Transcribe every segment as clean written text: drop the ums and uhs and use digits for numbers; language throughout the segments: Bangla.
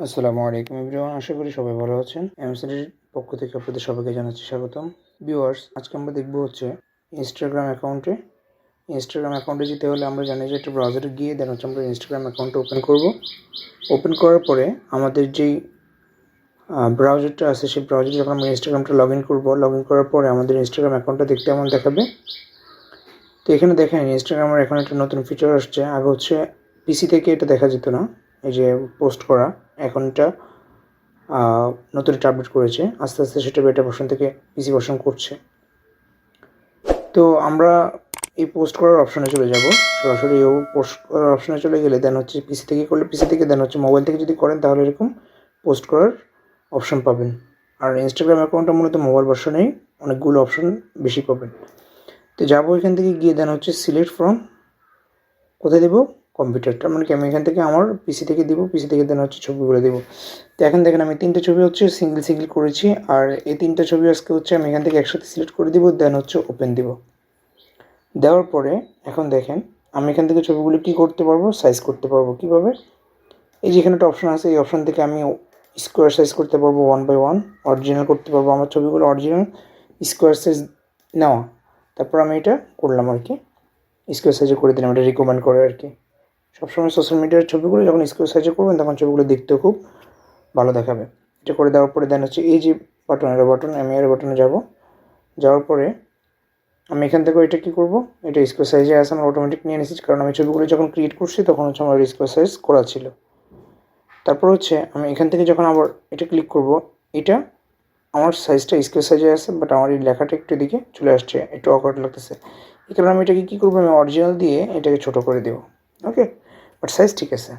আসসালামু আলাইকুম এভরিওয়ান, আশা করি সবাই ভালো আছেন। এমসিডির পক্ষ থেকে আপনাদের সবাইকে জানাচ্ছি স্বাগতম। ভিউয়ার্স, আজকে আমরা দেখব হচ্ছে ইনস্টাগ্রাম অ্যাকাউন্টে যেতে হলে আমরা জানি যে একটা ব্রাউজারে গিয়ে দেন হচ্ছে আমরা ইনস্টাগ্রাম অ্যাকাউন্টটা ওপেন করব। ওপেন করার পরে আমাদের যেই ব্রাউজারটা আছে সেই ব্রাউজারে যখন আমরা ইনস্টাগ্রামটা লগ ইন করার পরে আমাদের ইনস্টাগ্রাম অ্যাকাউন্টটা দেখতে এমন দেখাবে। তো এখানে দেখেন ইনস্টাগ্রামের এখন একটা নতুন ফিচার আসছে। আগে হচ্ছে পিসি থেকে এটা দেখা যেত না, এই যে পোস্ট করা, এখন এটা নতুন একটা আপডেট করেছে। আস্তে আস্তে সেটা বেটা ভার্সন থেকে পিসি ভার্সন করছে। তো আমরা এই পোস্ট করার অপশানে চলে যাব। সরাসরি পোস্ট করার অপশানে চলে গেলে দেন হচ্ছে পিসি থেকে করলে পিসি থেকে, দেন হচ্ছে মোবাইল থেকে যদি করেন তাহলে এরকম পোস্ট করার অপশান পাবেন। আর ইনস্টাগ্রাম অ্যাকাউন্টটা মূলত মোবাইল ভার্সনেই অনেকগুলো অপশান বেশি পাবেন। তো যাবো এখান থেকে গিয়ে দেন হচ্ছে সিলেক্ট ফ্রম, কোথায় দেবো, কম্পিউটারটা, মানে কি আমি এখান থেকে আমার পিসি থেকে দিব, পিসি থেকে দেন হচ্ছে ছবিগুলো দেবো। তো এখন দেখেন আমি 3টে ছবি হচ্ছে সিঙ্গেল করেছি, আর এই 3টে ছবি আজকে হচ্ছে আমি এখান থেকে একসাথে সিলেক্ট করে দিব, দেন হচ্ছে ওপেন দিব। দেওয়ার পরে এখন দেখেন আমি এখান থেকে ছবিগুলো কী করতে পারবো, সাইজ করতে পারবো। কীভাবে? এই যে এখানে একটা অপশান আছে, এই অপশান থেকে আমি স্কোয়ার সাইজ করতে পারবো 1/1, অরিজিনাল করতে পারবো, আমার ছবিগুলো অরিজিনাল স্কোয়ার সাইজ নেওয়া। তারপর আমি এটা করলাম আর কি, স্কোয়ার সাইজে করে দিলাম, এটা রিকমেন্ড করে আর কি। সবসময় সোশ্যাল মিডিয়ার ছবিগুলো যখন স্কোয়ার সাইজে করবেন তখন ছবিগুলো দেখতেও খুব ভালো দেখাবে। এটা করে দেওয়ার পরে দেন হচ্ছে এই যে বাটন, আমি এর বাটনে যাব। যাওয়ার পরে আমি এখান থেকে এটা কী করবো, এটা স্কোয়ার সাইজে আছে আমার অটোমেটিক নিয়ে নিয়েছি, কারণ আমি ছবিগুলো যখন ক্রিয়েট করছি তখন হচ্ছে আমার স্কোয়ার সাইজ করা ছিল। তারপর হচ্ছে আমি এখান থেকে যখন আবার এটা ক্লিক করব, এটা আমার সাইজটা স্কোয়ার সাইজে আছে, বাট আমার এই লেখাটা একটু দিকে চলে আসছে, একটু অকওয়ার্ড লাগতেছে। এই কারণে আমি এটাকে কী করবো, আমি অরিজিনাল দিয়ে এটাকে ছোটো করে দেবো। ওকে, বাট সাইজ ঠিক আছে।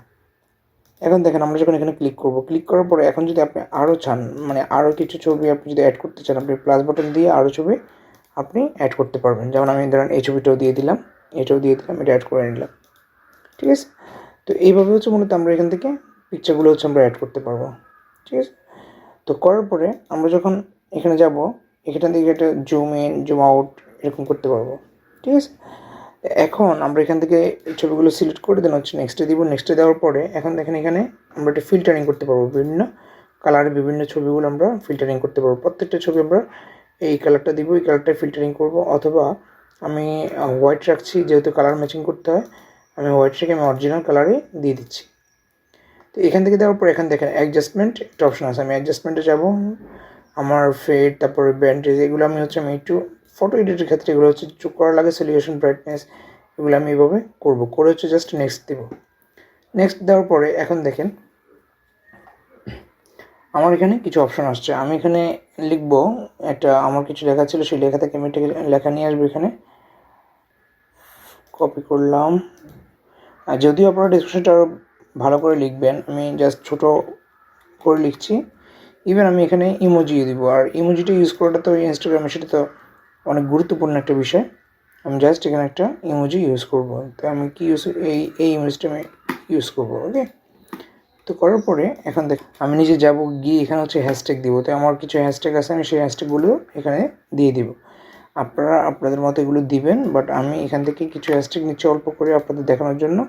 এখন দেখেন আমরা যখন এখানে ক্লিক করব, ক্লিক করার পরে এখন যদি আপনি আরও চান, মানে আরও কিছু ছবি আপনি যদি অ্যাড করতে চান, আপনি প্লাস বাটন দিয়ে আরও ছবি আপনি অ্যাড করতে পারবেন। যেমন আমি ধরেন এই ছবিটাও দিয়ে দিলাম, এটাও দিয়ে দিলাম, এটা অ্যাড করে নিলাম। ঠিক আছে, তো এইভাবে হচ্ছে মূলত আমরা এখান থেকে পিকচারগুলো হচ্ছে আমরা অ্যাড করতে পারবো। ঠিক আছে, তো করার পরে আমরা যখন এখানে যাব, এখান থেকে একটা জুম ইন জুম আউট এরকম করতে পারবো। ঠিক আছে, এখন আমরা এখান থেকে ছবিগুলো সিলেক্ট করে দেন হচ্ছে নেক্সটে দিব। নেক্সটে দেওয়ার পরে এখন দেখেন এখানে আমরা একটা ফিল্টারিং করতে পারবো, বিভিন্ন কালারের বিভিন্ন ছবিগুলো আমরা ফিল্টারিং করতে পারবো। প্রত্যেকটা ছবি আমরা এই কালারটা দিব, এই কালারটা ফিল্টারিং করব, অথবা আমি হোয়াইট রাখছি, যেহেতু কালার ম্যাচিং করতে হয় আমি হোয়াইট রেখে আমি অরিজিনাল কালারে দিয়ে দিচ্ছি। তো এখান থেকে দেওয়ার পর এখানে দেখেন অ্যাডজাস্টমেন্ট একটা অপশন আছে, আমি অ্যাডজাস্টমেন্টে যাব। আমার ফেড, তারপরে ব্যান্ডেজ, এগুলো আমি হচ্ছে আমি একটু ফটো এডিটের ক্ষেত্রে এগুলো হচ্ছে চুপ করা লাগে, সলিউশন ব্রাইটনেস এগুলো আমি এভাবে করবো, করে হচ্ছে জাস্ট নেক্সট দেবো। নেক্সট দেওয়ার পরে এখন দেখেন আমার এখানে কিছু অপশন আসছে। আমি এখানে লিখবো একটা, আমার কিছু লেখা ছিল, সেই লেখা থেকে আমি একটা লেখা নিয়ে আসবো, এখানে কপি করলাম। আর যদিও আপনারা ডিসক্রিপশনটা আরও ভালো করে লিখবেন, আমি জাস্ট ছোটো করে লিখছি। ইভেন আমি এখানে ইমোজিও দিব, আর ইমোজিটা ইউজ করাটা তো ইনস্টাগ্রামে সেটা তো অনেক গুরুত্বপূর্ণ একটা বিষয়। আমি জাস্ট এখানে একটা ইমোজি ইউজ করবো, তো আমি কি এই ইমোজিটা আমি ইউজ করবো। ওকে, তো করার পরে এখন দেখ আমি নিজে যাব, গিয়ে এখানে হচ্ছে হ্যাশট্যাগ দিব। তো আমার কিছু হ্যাশট্যাগ আছে, আমি সেই হ্যাশট্যাগুলো এখানে দিয়ে দিব। আপনারা আপনাদের মতো এগুলো দিবেন, বাট আমি এখান থেকে কিছু হ্যাশট্যাগ নিচে অল্প করে আপনাদের দেখানোর জন্য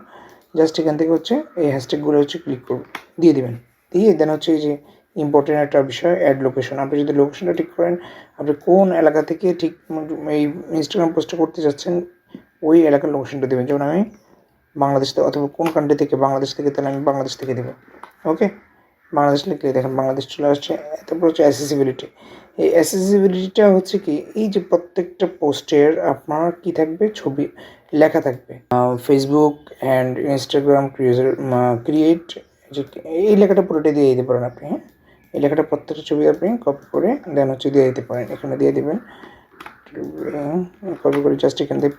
জাস্ট এখান থেকে হচ্ছে এই হ্যাশট্যাগুলো হচ্ছে ক্লিক করব, দিয়ে দিবেন। দিয়ে দেন হচ্ছে এই যে ইম্পর্টেন্ট একটা বিষয়, অ্যাড লোকেশন। আপনি যদি লোকেশনটা ঠিক করেন, আপনি কোন এলাকা থেকে ঠিক এই ইনস্টাগ্রাম পোস্টটা করতে যাচ্ছেন ওই এলাকার লোকেশনটা দেবেন। যেমন আমি বাংলাদেশ থেকে, অথবা কোন কান্ট্রি থেকে, বাংলাদেশ থেকে, তাহলে আমি বাংলাদেশ থেকে দেবো। ওকে, বাংলাদেশ লিখলে দেখেন বাংলাদেশ চলে আসছে। তারপর হচ্ছে অ্যাসেসিবিলিটি। এই অ্যাসেসিবিলিটিটা হচ্ছে কি, এই যে প্রত্যেকটা পোস্টের আপনার কি থাকবে, ছবি লেখা থাকবে, ফেসবুক অ্যান্ড ইনস্টাগ্রাম ক্রিয়েট, যে এই লেখাটা পুরোটাই দিয়ে দিতে পারেন আপনি। হ্যাঁ, এই লেখাটা প্রত্যেকটা ছবি আপনি কপি করে দেন হচ্ছে দিয়ে দিতে পারেন, এখানে দিয়ে দেবেন। কপি করে জাস্ট এখান থেকে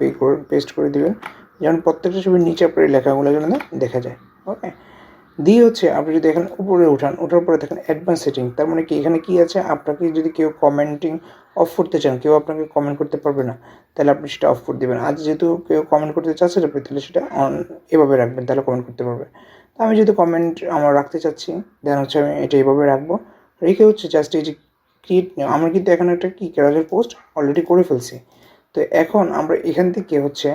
পেস্ট করে দেবেন, যেমন প্রত্যেকটা ছবির নিচে আপনার এই লেখাগুলো যেন দেখা যায়। ওকে, দিয়ে হচ্ছে আপনি যদি এখানে উপরে ওঠার পরে দেখেন অ্যাডভান্স সেটিং। তার মানে কি, এখানে কি আছে, আপনাকে যদি কেউ কমেন্টিং অফ করতে চান, কেউ আপনাকে কমেন্ট করতে পারবে না, তাহলে আপনি সেটা অফ করে দেবেন। আজ যেহেতু কেউ কমেন্ট করতে চাচ্ছে আপনি, তাহলে সেটা অন এভাবে রাখবেন, তাহলে কমেন্ট করতে পারবে। তো আমি যেহেতু কমেন্ট আমার রাখতে চাচ্ছি, দেন হচ্ছে আমি এটা এইভাবে রাখবো। রেখে হচ্ছে জাস্ট এই যে ক্রিয়েট নিউ, আমরা কিন্তু এখানে একটা কি ক্যারাজের পোস্ট অলরেডি করে ফেলছি। তো এখন আমরা এখান থেকে হচ্ছে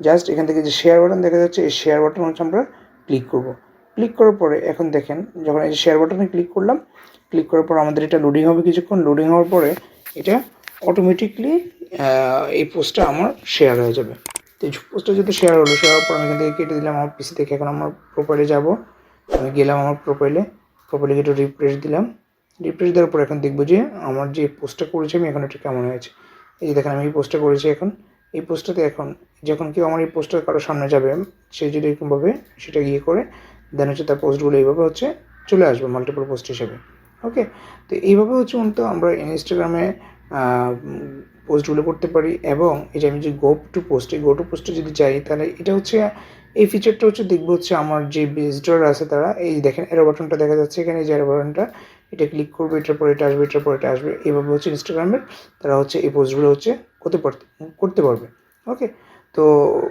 জাস্ট এখান থেকে যে শেয়ার বাটন দেখা যাচ্ছে, এই শেয়ার বাটন হচ্ছে আমরা ক্লিক করবো। ক্লিক করার পরে এখন দেখেন যখন এই শেয়ার বাটনে ক্লিক করলাম, ক্লিক করার পর আমাদের এটা লোডিং হবে কিছুক্ষণ। লোডিং হওয়ার পরে এটা অটোমেটিকলি এই পোস্টটা আমার শেয়ার হয়ে যাবে। তো এই পোস্টটা যেহেতু শেয়ার হলো, শেয়ার হওয়ার পর আমি এখান থেকে কেটে দিলাম আমার পিসি থেকে। এখন আমার প্রোফাইলে যাব, আমি গেলাম আমার প্রোফাইলে একটু রিফ্রেশ দিলাম। রিফ্রেশ দেওয়ার পর এখন দেখবো যে আমার যে পোস্টটা করেছি আমি এখন এটা কেমন হয়েছে। এই যে দেখেন আমি এই পোস্টটা করেছি। এখন এই পোস্টটাতে এখন যখন কেউ আমার এই পোস্টটা কারোর সামনে যাবে, সে যদি এরকমভাবে সেটা গিয়ে করে দেন হচ্ছে তার পোস্টগুলো এইভাবে হচ্ছে চলে আসবে মাল্টিপল পোস্ট হিসেবে। ওকে, তো এইভাবে হচ্ছে মূলত আমরা ইনস্টাগ্রামে পোস্টগুলো করতে পারি। এবং এই যে আমি যে গো টু পোস্টে যদি যাই, তাহলে এটা হচ্ছে এই ফিচারটা হচ্ছে দেখবো হচ্ছে আমার যে ভিজিটর আছে তারা, এই দেখেন এরো বাটনটা দেখা যাচ্ছে এখানে, যে এরো বাটনটা, এটা ক্লিক করবে, এটার পরে এটা আসবে, এটার পরে এটা আসবে। এইভাবে হচ্ছে ইনস্টাগ্রামের তারা হচ্ছে এই পোস্টগুলো হচ্ছে করতে পারবে। ওকে, তো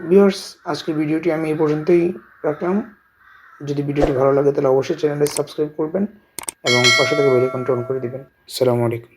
ভিউয়ার্স, আজকের ভিডিওটি আমি এই পর্যন্তই রাখলাম। যদি ভিডিওটি ভালো লাগে তাহলে অবশ্যই চ্যানেলটা সাবস্ক্রাইব করবেন এবং পাশে থেকে বেল আইকনটা অন করে দিবেন। আসসালামু আলাইকুম।